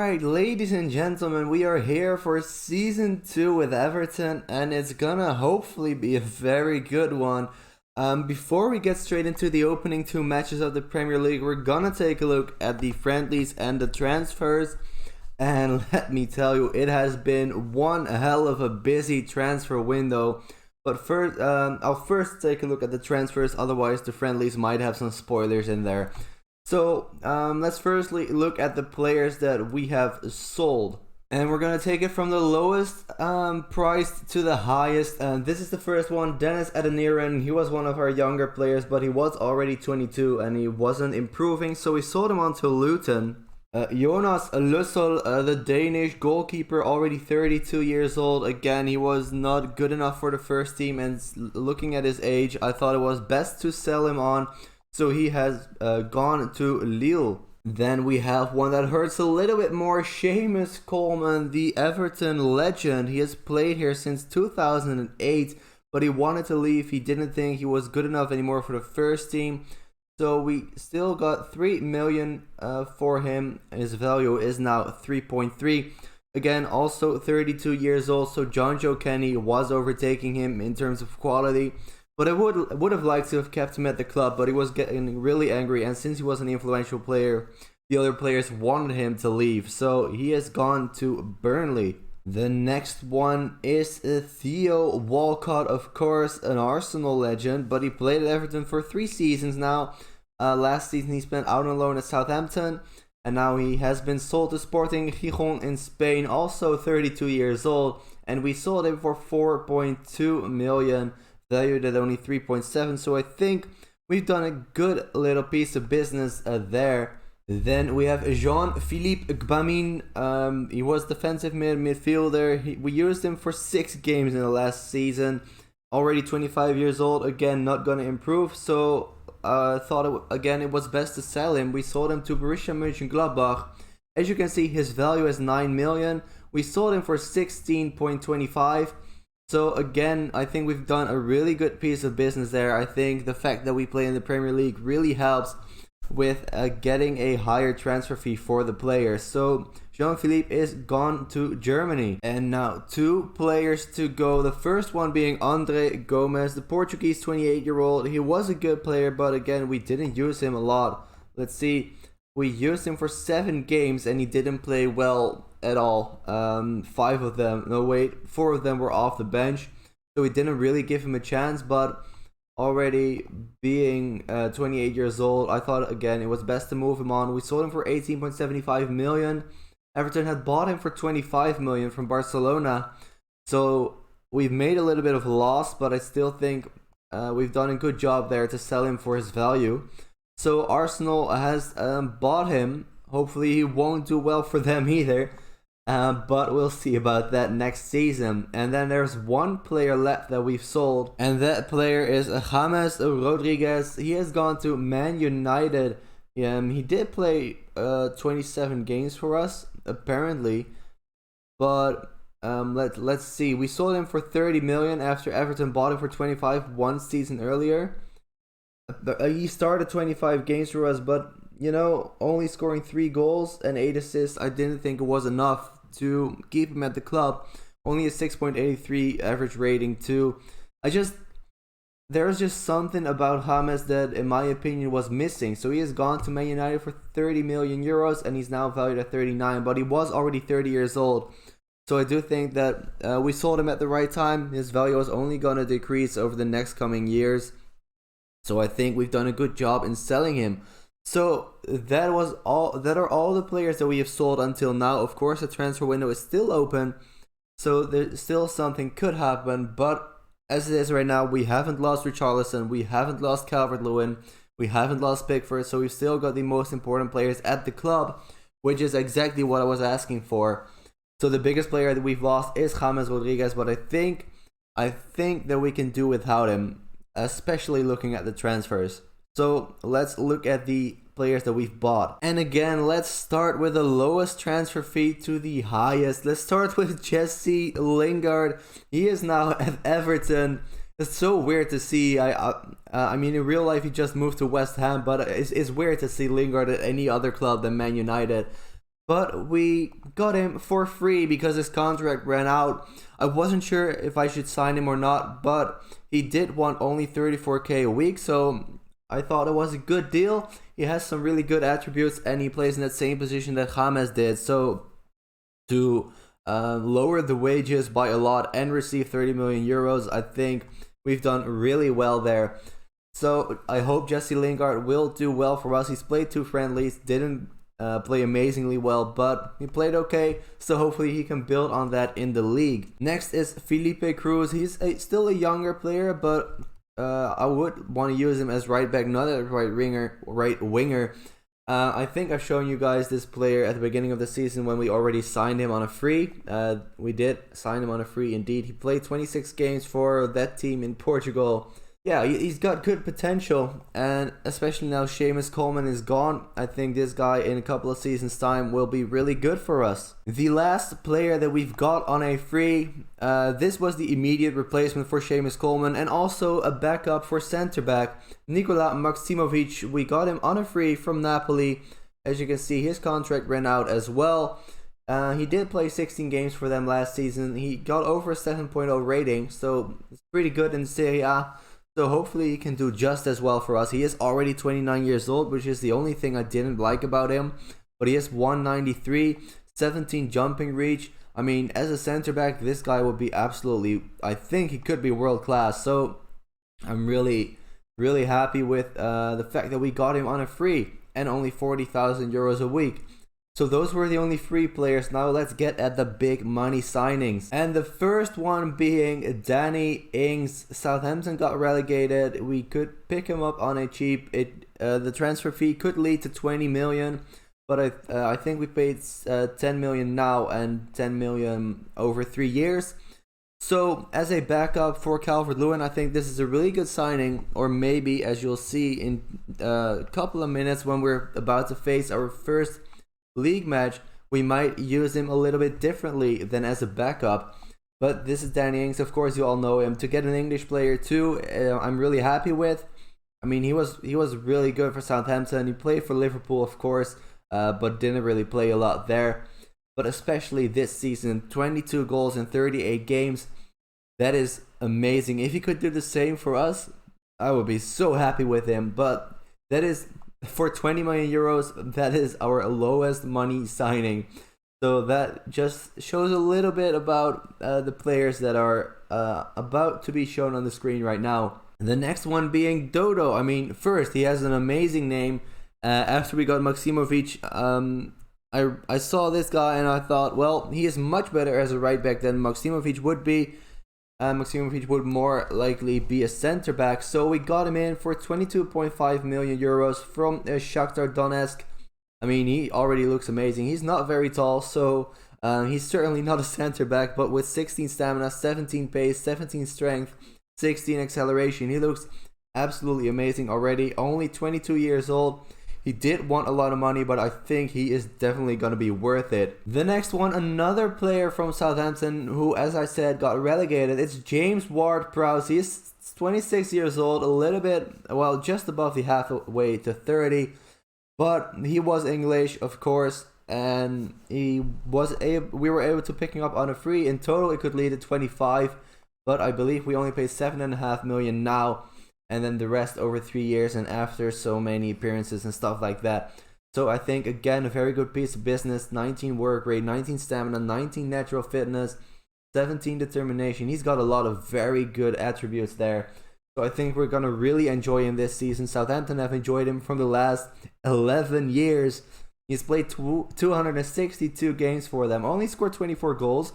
Alright, ladies and gentlemen, we are here for season 2 with Everton, and it's gonna hopefully be a very good one. Before we get straight into the opening two matches of the Premier League, we're gonna take a look at the friendlies and the transfers. And let me tell you, it has been one hell of a busy transfer window. But first, I'll first take a look at the transfers, otherwise the friendlies might have some spoilers in there. So let's firstly look at the players that we have sold. And we're going to take it from the lowest price to the highest. And this is the first one, Dennis Adeniran. He was one of our younger players, but he was already 22 and he wasn't improving. So we sold him on to Luton. Jonas Lussel, the Danish goalkeeper, already 32 years old. Again, he was not good enough for the first team. And looking at his age, I thought it was best to sell him on. So he has gone to Lille. Then we have one that hurts a little bit more, Seamus Coleman, the Everton legend. He has played here since 2008, but he wanted to leave. He didn't think he was good enough anymore for the first team. So we still got 3 million for him. His value is now 3.3. Again, also 32 years old, so John Joe Kenny was overtaking him in terms of quality. But I would have liked to have kept him at the club, but he was getting really angry, and since he was an influential player, the other players wanted him to leave, so he has gone to Burnley. The next one is Theo Walcott, of course, an Arsenal legend, but he played at Everton for 3 seasons now. Last season he spent out on loan at Southampton, and now he has been sold to Sporting Gijón in Spain, also 32 years old, and we sold him for 4.2 million. Valued at only 3.7, so I think we've done a good little piece of business there. Then we have Jean-Philippe Gbamin. He was defensive midfielder. We used him for 6 games in the last season. Already 25 years old. Again, not gonna improve. So I thought it was best to sell him. We sold him to Borussia Mönchengladbach. As you can see, his value is 9 million. We sold him for 16.25. So again, I think we've done a really good piece of business there. I think the fact that we play in the Premier League really helps with getting a higher transfer fee for the players. So Jean-Philippe is gone to Germany. And now 2 players to go. The first one being Andre Gomes, the Portuguese 28-year-old. He was a good player, but again, we didn't use him a lot. Let's see. We used him for 7 games and he didn't play well at all. 4 of them were off the bench, so we didn't really give him a chance. But already being 28 years old, I thought again it was best to move him on. We sold him for 18.75 million. Everton had bought him for 25 million from Barcelona, so we've made a little bit of a loss, but I still think we've done a good job there to sell him for his value. So Arsenal has bought him. Hopefully he won't do well for them either. But we'll see about that next season. And then there's one player left that we've sold, and that player is James Rodriguez. He has gone to Man United. He did play 27 games for us, apparently. But let's see. We sold him for 30 million after Everton bought him for 25 one season earlier. He started 25 games for us, but only scoring 3 goals and 8 assists, I didn't think it was enough to keep him at the club. Only a 6.83 average rating too. There's just something about James that, in my opinion, was missing. So he has gone to Man United for 30 million euros, and he's now valued at 39. But he was already 30 years old. So I do think that we sold him at the right time. His value is only going to decrease over the next coming years. So I think we've done a good job in selling him. So that are all the players that we have sold until now. Of course, the transfer window is still open, so there's still something could happen. But as it is right now, we haven't lost Richarlison, we haven't lost Calvert-Lewin, we haven't lost Pickford, so we've still got the most important players at the club, which is exactly what I was asking for. So the biggest player that we've lost is James Rodriguez, but I think that we can do without him, especially looking at the transfers. So let's look at the players that we've bought. And again, let's start with the lowest transfer fee to the highest. Let's start with Jesse Lingard. He is now at Everton. It's so weird to see. I mean, in real life, he just moved to West Ham, but it's weird to see Lingard at any other club than Man United. but we got him for free because his contract ran out. I wasn't sure if I should sign him or not, but he did want only 34k a week, so I thought it was a good deal. He has some really good attributes, and he plays in that same position that James did. So to lower the wages by a lot and receive 30 million euros, I think we've done really well there. So I hope Jesse Lingard will do well for us. He's played 2 friendlies, didn't play amazingly well, but he played okay, so hopefully he can build on that in the league. Next is Felipe Cruz. He's still a younger player, but I would want to use him as right back, not as right winger. I think I've shown you guys this player at the beginning of the season when we already signed him on a free. We did sign him on a free indeed. He played 26 games for that team in Portugal. Yeah, he's got good potential, and especially now Seamus Coleman is gone, I think this guy in a couple of seasons time will be really good for us. The last player that we've got on a free, this was the immediate replacement for Seamus Coleman and also a backup for centre back Nikola Maksimovic. We got him on a free from Napoli. As you can see, his contract ran out as well. He did play 16 games for them last season. He got over a 7.0 rating, so it's pretty good in Serie A. So hopefully he can do just as well for us. He is already 29 years old, which is the only thing I didn't like about him. But he is 193, 17 jumping reach. I mean, as a center back, this guy would be absolutely, I think he could be world class. So I'm really happy with the fact that we got him on a free and only 40,000 euros a week. So those were the only free players. Now let's get at the big money signings. And the first one being Danny Ings. Southampton got relegated. We could pick him up on a cheap. The transfer fee could lead to 20 million. But I think we paid 10 million now and 10 million over 3 years. So as a backup for Calvert-Lewin, I think this is a really good signing. Or maybe, as you'll see in a couple of minutes when we're about to face our first league match, we might use him a little bit differently than as a backup. But this is Danny Ings, of course you all know him. To get an English player too, I'm really happy with. I mean, he was really good for Southampton. He played for Liverpool, of course, but didn't really play a lot there. But especially this season, 22 goals in 38 games. That is amazing. If he could do the same for us, I would be so happy with him. But that is, for 20 million euros, that is our lowest money signing. So that just shows a little bit about the players that are about to be shown on the screen right now. The next one being Dodo. I mean, first, he has an amazing name. After we got Maksimovic, I saw this guy and I thought, well, he is much better as a right back than Maksimovic would be. Maksimovic would more likely be a center back, so we got him in for 22.5 million euros from Shakhtar Donetsk. I mean, he already looks amazing. He's not very tall, so he's certainly not a center back, but with 16 stamina, 17 pace, 17 strength, 16 acceleration, he looks absolutely amazing already. Only 22 years old. He did want a lot of money, but I think he is definitely going to be worth it. The next one, another player from Southampton who, as I said, got relegated. It's James Ward-Prowse. He is 26 years old, a little bit, well, just above the halfway to 30. But he was English, of course, and we were able to pick him up on a free. In total, it could lead to 25, but I believe we only paid 7.5 million now. And then the rest over 3 years and after so many appearances and stuff like that. So I think, again, a very good piece of business. 19 work rate, 19 stamina, 19 natural fitness, 17 determination. He's got a lot of very good attributes there. So I think we're going to really enjoy him this season. Southampton have enjoyed him from the last 11 years. He's played 262 games for them. Only scored 24 goals.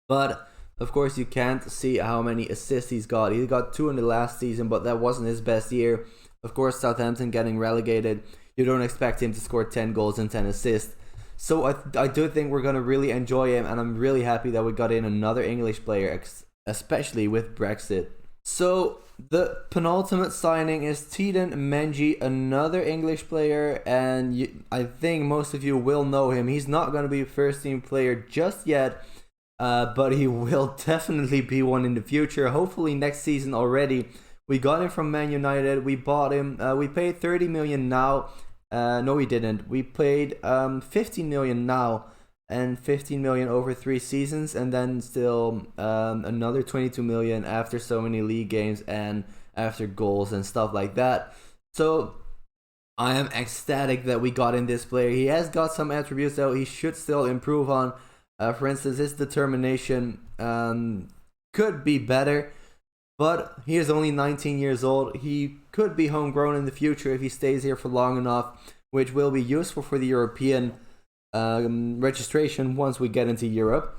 But of course, you can't see how many assists he's got. He got 2 in the last season, but that wasn't his best year. Of course, Southampton getting relegated, you don't expect him to score 10 goals and 10 assists. So I do think we're going to really enjoy him, and I'm really happy that we got in another English player, especially with Brexit. So the penultimate signing is Tiden Menji, another English player, and I think most of you will know him. He's not going to be a first team player just yet. But he will definitely be one in the future. Hopefully next season already. We got him from Man United. We bought him. We paid 30 million now. No, we didn't. We paid 15 million now, and 15 million over 3 seasons, and then still another 22 million after so many league games and after goals and stuff like that. So I am ecstatic that we got in this player. He has got some attributes that he should still improve on. For instance, his determination could be better, but he is only 19 years old. He could be homegrown in the future if he stays here for long enough, which will be useful for the European registration once we get into Europe.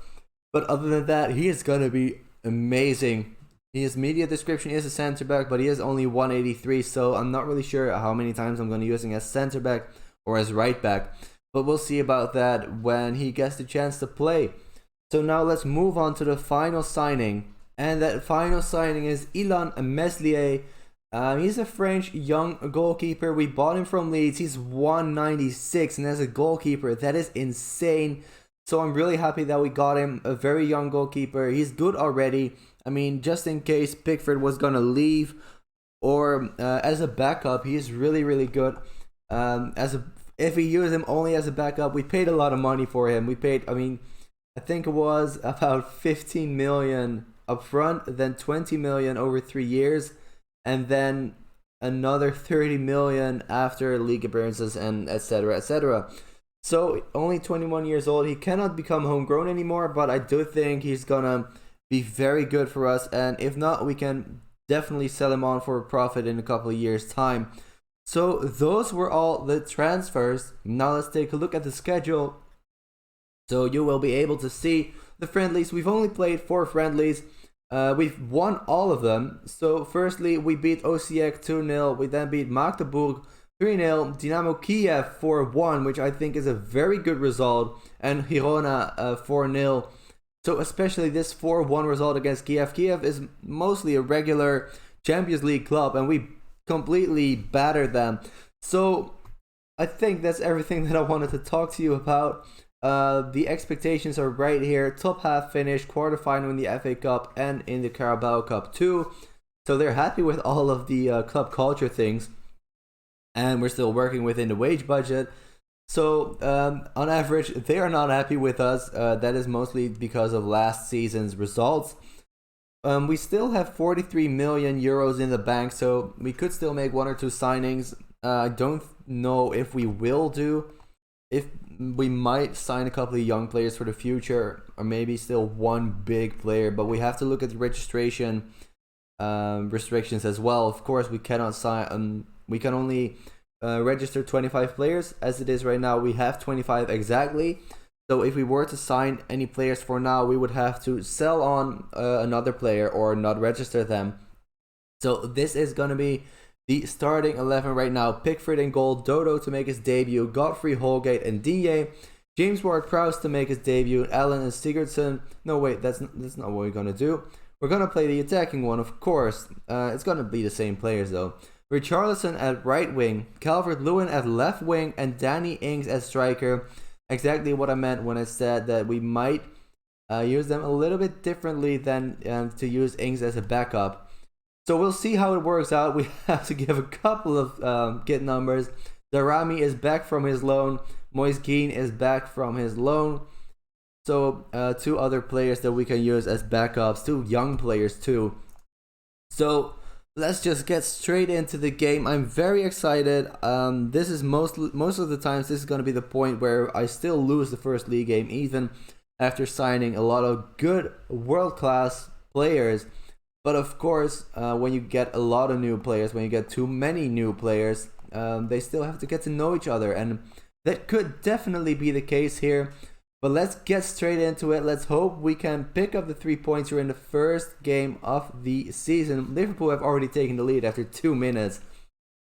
But other than that, he is going to be amazing. His media description is a center back, but he is only 183, so I'm not really sure how many times I'm going to use him as center back or as right back. But we'll see about that when he gets the chance to play. So now let's move on to the final signing. And that final signing is Ilan Meslier. He's a French young goalkeeper. We bought him from Leeds. He's 196, and as a goalkeeper, that is insane. So I'm really happy that we got him, a very young goalkeeper. He's good already. I mean, just in case Pickford was going to leave, or as a backup, he's really, really good. If we use him only as a backup, we paid a lot of money for him. I think it was about 15 million up front, then 20 million over 3 years, and then another 30 million after league appearances and etc. etc. So only 21 years old. He cannot become homegrown anymore, but I do think he's gonna be very good for us, and if not, we can definitely sell him on for a profit in a couple of years' time. So those were all the transfers. Now let's take a look at the schedule. So you will be able to see the friendlies. We've only played 4 friendlies. We've won all of them. So firstly, we beat Osijek 2-0. We then beat Magdeburg 3-0. Dynamo Kiev 4-1, which I think is a very good result. And Girona 4-0. So especially this 4-1 result against Kiev. Kiev is mostly a regular Champions League club, and we completely battered them. So I think that's everything that I wanted to talk to you about. The expectations are right here. Top half finish, quarterfinal in the FA Cup and in the Carabao Cup too. So they're happy with all of the club culture things. And we're still working within the wage budget. So on average, they are not happy with us. That is mostly because of last season's results. We still have 43 million euros in the bank, so we could still make 1 or 2 signings. I don't know if we will do. If we might sign a couple of young players for the future, or maybe still one big player, but we have to look at the registration restrictions as well. Of course, we cannot sign. We can only register 25 players as it is right now. We have 25 exactly. So if we were to sign any players for now, we would have to sell on another player or not register them. So this is going to be the starting 11 right now. Pickford in goal, Dodo to make his debut, Godfrey, Holgate and Digne, James Ward-Prowse to make his debut, Allen and Sigurdsson. No, wait, that's not what we're going to do. We're going to play the attacking one, of course. It's going to be the same players though. Richarlison at right wing, Calvert-Lewin at left wing, and Danny Ings as striker. Exactly what I meant when I said that we might use them a little bit differently than to use Ings as a backup. So we'll see how it works out. We have to give a couple of kit numbers. Darami is back from his loan. Moise Keane is back from his loan. So 2 other players that we can use as backups. 2 young players too. So let's just get straight into the game. I'm very excited. This is most of the times this is going to be the point where I still lose the first league game, even after signing a lot of good world-class players. But of course, when you get a lot of new players, when you get too many new players, they still have to get to know each other, and that could definitely be the case here. But let's get straight into it. Let's hope we can pick up the 3 points here in the first game of the season. Liverpool have already taken the lead after 2 minutes,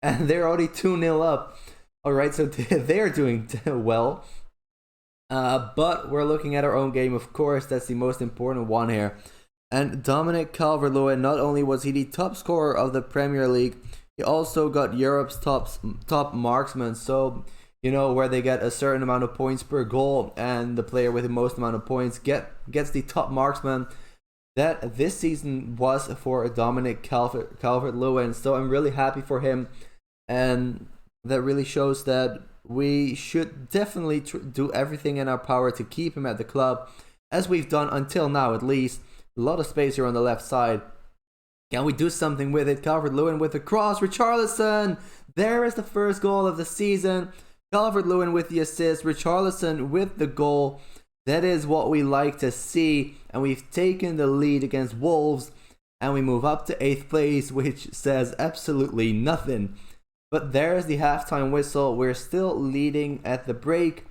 and they're already 2-0 up. Alright, so they're doing well. But we're looking at our own game, of course. That's the most important one here. And Dominic Calvert-Lewin, not only was he the top scorer of the Premier League, he also got Europe's top marksman. So, you know, where they get a certain amount of points per goal, and the player with the most amount of points gets the top marksman. That this season was for Dominic Calvert-Lewin. So I'm really happy for him, and that really shows that we should definitely do everything in our power to keep him at the club, as we've done until now at least. A lot of space here on the left side. Can we do something with it? Calvert-Lewin with the cross. Richarlison! There is the first goal of the season. Calvert-Lewin with the assist. Richarlison with the goal. That is what we like to see. And we've taken the lead against Wolves. And we move up to 8th place, which says absolutely nothing. But there's the halftime whistle. We're still leading at the break.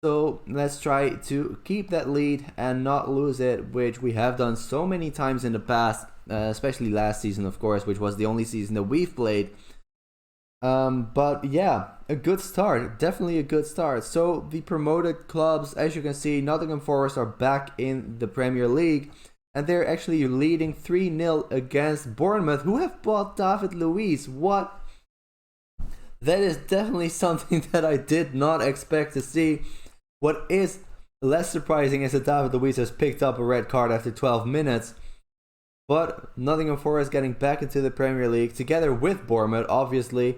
So let's try to keep that lead and not lose it, which we have done so many times in the past. Especially last season, of course, which was the only season that we've played. But yeah, a good start. Definitely a good start. So the promoted clubs, as you can see, Nottingham Forest are back in the Premier League. And they're actually leading 3-0 against Bournemouth, who have bought David Luiz. What? That is definitely something that I did not expect to see. What is less surprising is that David Luiz has picked up a red card after 12 minutes. But Nottingham Forest getting back into the Premier League together with Bournemouth, obviously.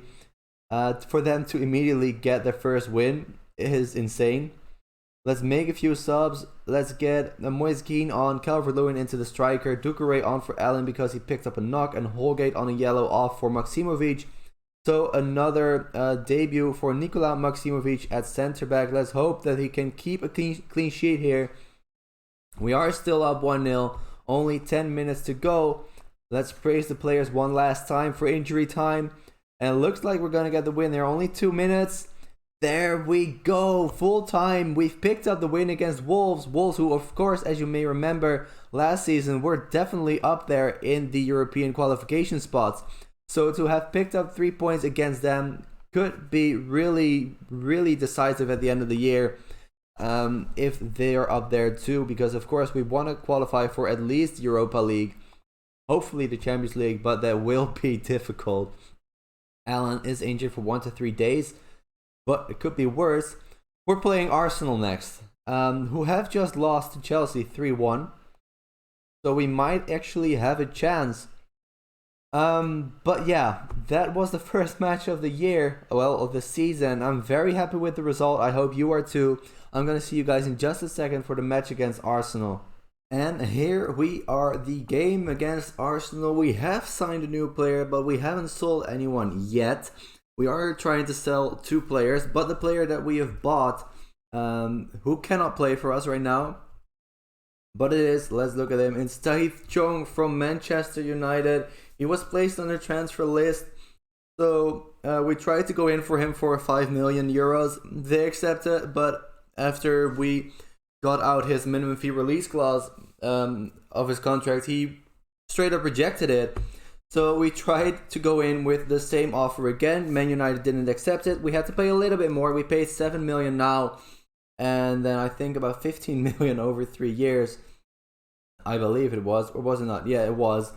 For them to immediately get their first win is insane. Let's make a few subs. Let's get Moise Kean on, Calvert-Lewin into the striker, Doucouré on for Allen because he picked up a knock, and Holgate on a yellow off for Maksimovic. So another debut for Nikola Maksimovic at centre back. Let's hope that he can keep a clean sheet here. We are still up 1-0. Only 10 minutes to go. Let's praise the players one last time for injury time. And it looks like we're going to get the win there. Only 2 minutes. There we go. Full time. We've picked up the win against Wolves. Wolves who, of course, as you may remember, last season were definitely up there in the European qualification spots. So to have picked up 3 points against them could be really, really decisive at the end of the year. If they are up there too, because of course we want to qualify for at least Europa League, hopefully the Champions League, but that will be difficult. Allen is injured for 1 to 3 days, but it could be worse. We're playing Arsenal next, who have just lost to Chelsea 3-1, so we might actually have a chance. But yeah, that was the first match of the year, well, of the season. I'm very happy with the result. I hope you are too. I'm going to see you guys in just a second for the match against Arsenal. And here we are, the game against Arsenal. We have signed a new player, but we haven't sold anyone yet. We are trying to sell 2 players, but the player that we have bought, who cannot play for us right now, but it is, let's look at him, it's Tahith Chong from Manchester United. He was placed on the transfer list. So we tried to go in for him for 5 million euros. They accepted, but after we got out his minimum fee release clause of his contract, he straight up rejected it. So we tried to go in with the same offer again. Man United didn't accept it. We had to pay a little bit more. We paid 7 million now, and then I think about 15 million over 3 years. I believe it was, or was it not? Yeah, it was.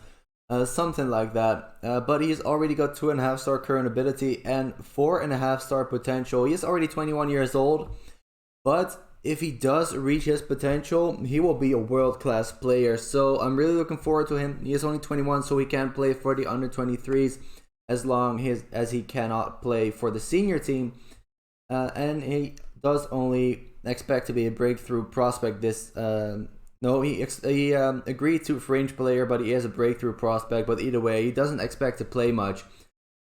Something like that. But he's already got 2.5 star current ability and 4.5 star potential. He's already 21 years old. But if he does reach his potential, he will be a world-class player. So I'm really looking forward to him. He is only 21, so he can't play for the under-23s as long as he cannot play for the senior team. And he does only expect to be a breakthrough prospect this... he agreed to fringe player, but he is a breakthrough prospect. But either way, he doesn't expect to play much.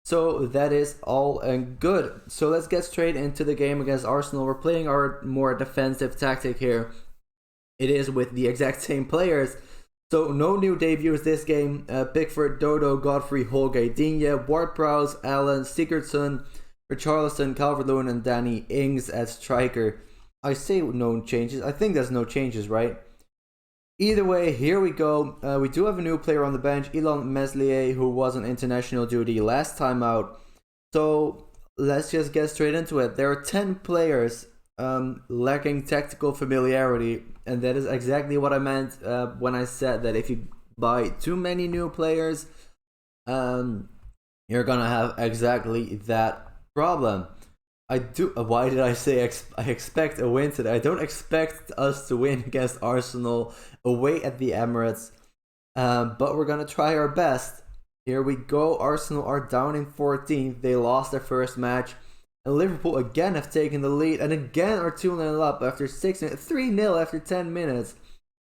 So that is all good. So let's get straight into the game against Arsenal. We're playing our more defensive tactic here. It is with the exact same players. So no new debuts this game. Pickford, Dodo, Godfrey, Holgate, Digne, Ward-Prowse, Allen, Sigurdsson, Richarlison, Calvert-Lewin, and Danny Ings as striker. I say no changes. I think there's no changes, right? Either way, here we go. We do have a new player on the bench, Ilan Meslier, who was on international duty last time out. So let's just get straight into it. There are 10 players lacking tactical familiarity, and that is exactly what I meant when I said that if you buy too many new players, you're gonna have exactly that problem. Why did I say I expect a win today? I don't expect us to win against Arsenal away at the Emirates, but we're gonna try our best. Here we go. Arsenal are down in 14th. They lost their first match. And Liverpool again have taken the lead and again are 2-0 up after 6 minutes, 3-0 after 10 minutes.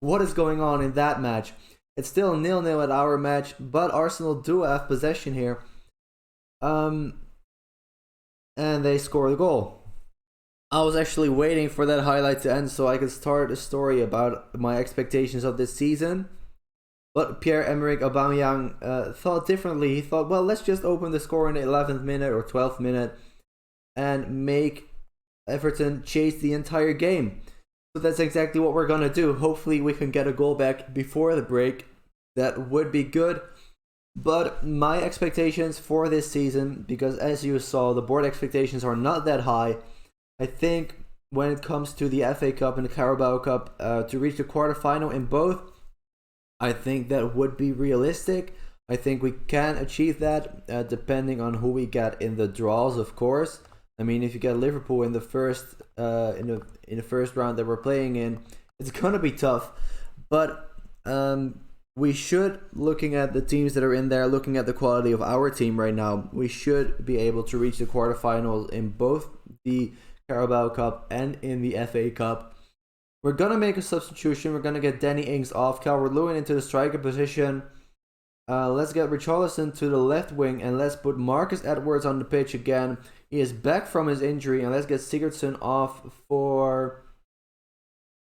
What is going on in that match? It's still 0-0 at our match, but Arsenal do have possession here. And they score the goal. I was actually waiting for that highlight to end so I could start a story about my expectations of this season. But Pierre-Emerick Aubameyang thought differently. He thought, well, let's just open the score in the 11th minute or 12th minute and make Everton chase the entire game. So that's exactly what we're going to do. Hopefully we can get a goal back before the break. That would be good. But my expectations for this season, because as you saw, the board expectations are not that high. I think when it comes to the FA Cup and the Carabao Cup, to reach the quarterfinal in both, I think that would be realistic. I think we can achieve that, depending on who we get in the draws, of course. I mean, if you get Liverpool in the first in the first round that we're playing in, it's gonna be tough. But we should, looking at the teams that are in there, looking at the quality of our team right now, we should be able to reach the quarterfinals in both the Carabao Cup and in the FA Cup. We're gonna make a substitution. We're gonna get Danny Ings off, Calvert-Lewin into the striker position. Let's get Richarlison to the left wing and let's put Marcus Edwards on the pitch again. He is back from his injury, and let's get Sigurdsson off for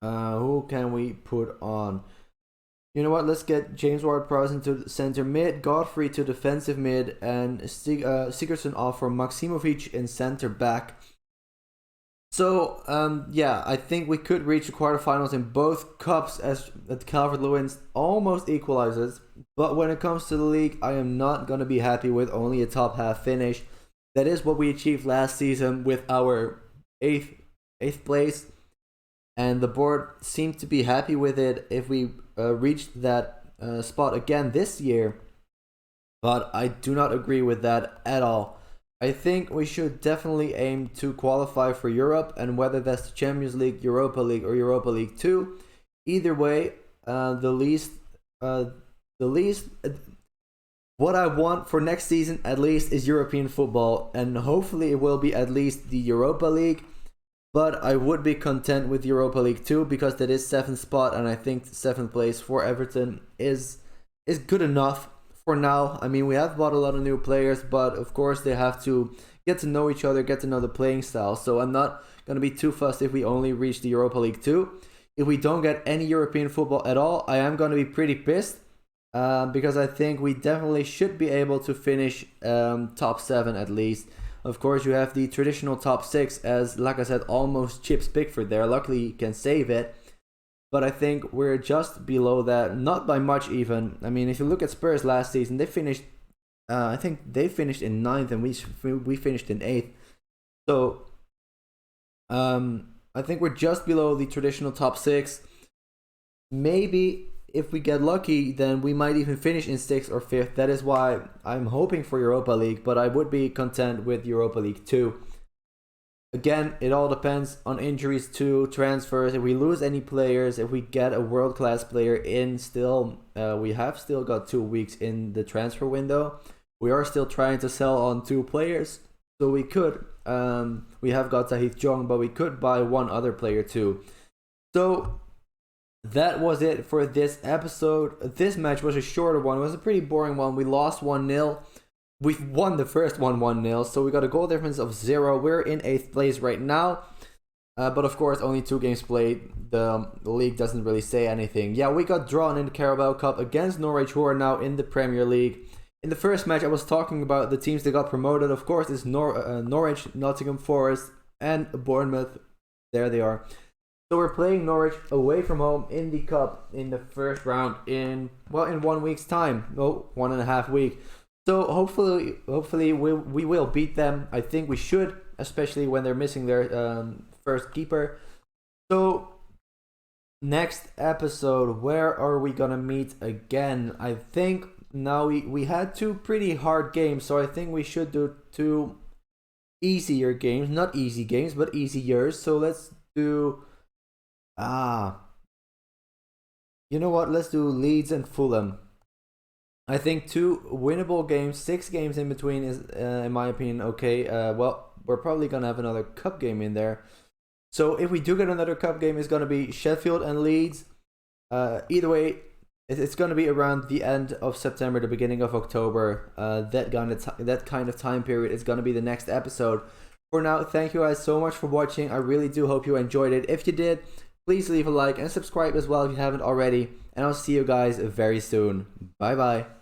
who can we put on? You know what? Let's get James Ward-Prowse into center mid, Godfrey to defensive mid, and Sigurdsson off for Maximovic in center back. So, yeah, I think we could reach the quarterfinals in both cups as Calvert-Lewin almost equalizes. But when it comes to the league, I am not going to be happy with only a top half finish. That is what we achieved last season with our eighth place. And the board seemed to be happy with it if we reached that spot again this year. But I do not agree with that at all. I think we should definitely aim to qualify for Europe, and whether that's the Champions League, Europa League, or Europa League 2, either way, the least what I want for next season at least is European football, and hopefully it will be at least the Europa League. But I would be content with Europa League 2 because that is 7th spot, and I think 7th place for Everton is good enough for now. I mean, we have bought a lot of new players, but of course they have to get to know each other, get to know the playing style. So I'm not going to be too fussed if we only reach the Europa League 2. If we don't get any European football at all, I am going to be pretty pissed. Because I think we definitely should be able to finish top 7 at least. Of course, you have the traditional top 6 as, like I said, almost Chips Pickford there. Luckily, he can save it. But I think we're just below that, not by much even. I mean, if you look at Spurs last season, they finished, I think they finished in 9th and we finished in 8th. So, I think we're just below the traditional top 6. Maybe if we get lucky, then we might even finish in 6th or 5th. That is why I'm hoping for Europa League, but I would be content with Europa League 2. Again, it all depends on injuries too, transfers. If we lose any players, if we get a world-class player in still, we have still got 2 weeks in the transfer window. We are still trying to sell on 2 players, so we could. We have got Tahith Jong, but we could buy one other player too. So that was it for this episode. This match was a shorter one. It was a pretty boring one. We lost 1-0. We won the first one 1-0, so we got a goal difference of 0. We're in 8th place right now. But of course, only 2 games played. The league doesn't really say anything. Yeah, we got drawn in the Carabao Cup against Norwich, who are now in the Premier League. In the first match, I was talking about the teams that got promoted. Of course, it's Norwich, Nottingham Forest, and Bournemouth. There they are. So we're playing Norwich away from home in the Cup in the first round in 1 week's time. 1.5 weeks. So hopefully we will beat them. I think we should, especially when they're missing their first keeper. So next episode, where are we gonna meet again? I think now we had 2 pretty hard games, so I think we should do 2 easier games. Not easy games, but easier. So let's do you know what? Let's do Leeds and Fulham. I think 2 winnable games, 6 games in between is, in my opinion, okay. Well, we're probably gonna have another cup game in there. So if we do get another cup game, it's gonna be Sheffield and Leeds. Either way, it's gonna be around the end of September, the beginning of October. That kind of time period is gonna be the next episode. For now, thank you guys so much for watching. I really do hope you enjoyed it. If you did, please leave a like and subscribe as well if you haven't already. And I'll see you guys very soon. Bye bye.